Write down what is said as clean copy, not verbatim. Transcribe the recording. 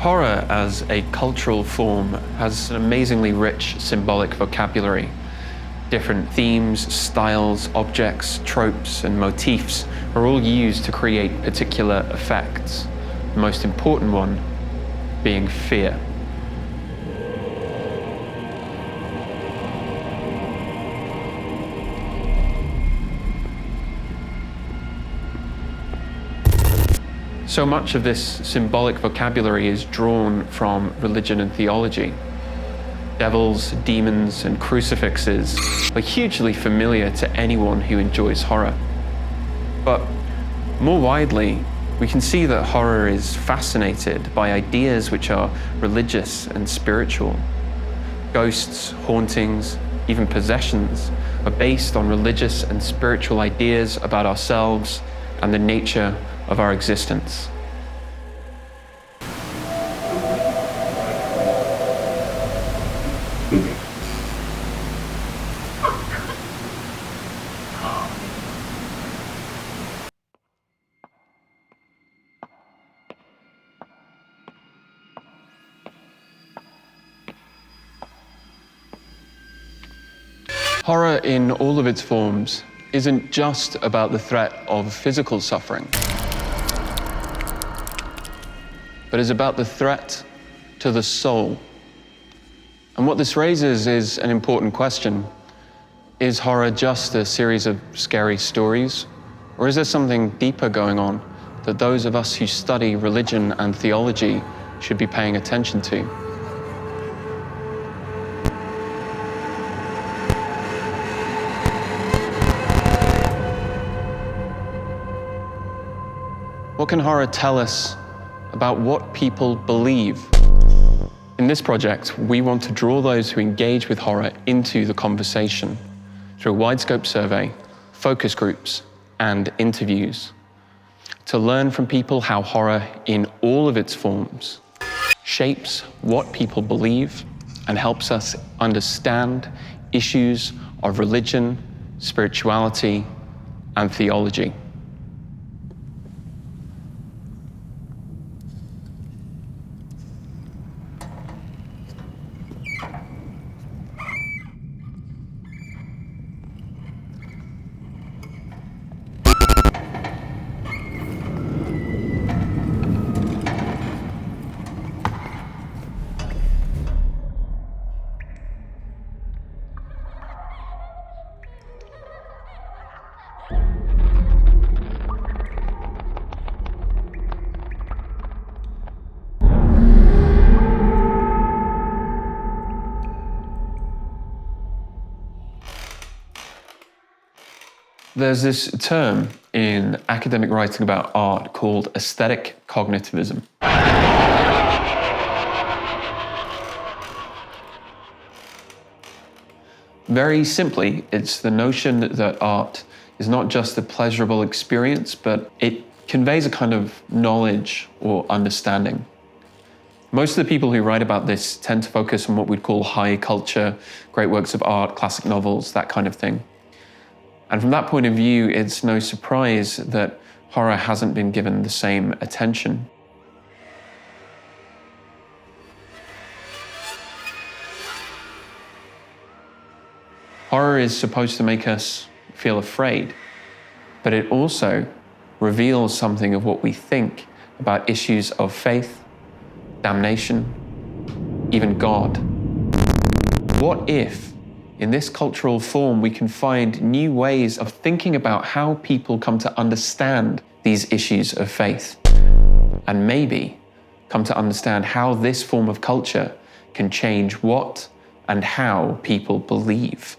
Horror as a cultural form has an amazingly rich symbolic vocabulary. Different themes, styles, objects, tropes, and motifs are all used to create particular effects. The most important one being fear. So much of this symbolic vocabulary is drawn from religion and theology. Devils, demons, and crucifixes are hugely familiar to anyone who enjoys horror. But more widely, we can see that horror is fascinated by ideas which are religious and spiritual. Ghosts, hauntings, even possessions are based on religious and spiritual ideas about ourselves and the nature of our existence. Horror in all of its forms isn't just about the threat of physical suffering, but is about the threat to the soul. And what this raises is an important question. Is horror just a series of scary stories? Or is there something deeper going on that those of us who study religion and theology should be paying attention to? What can horror tell us about what people believe? In this project, we want to draw those who engage with horror into the conversation through a wide-scope survey, focus groups, and interviews to learn from people how horror in all of its forms shapes what people believe and helps us understand issues of religion, spirituality, and theology. There's this term in academic writing about art called aesthetic cognitivism. Very simply, it's the notion that art is not just a pleasurable experience, but it conveys a kind of knowledge or understanding. Most of the people who write about this tend to focus on what we'd call high culture, great works of art, classic novels, that kind of thing. And from that point of view, it's no surprise that horror hasn't been given the same attention. Horror is supposed to make us feel afraid, but it also reveals something of what we think about issues of faith, damnation, even God. What if, in this cultural form, we can find new ways of thinking about how people come to understand these issues of faith, and maybe come to understand how this form of culture can change what and how people believe?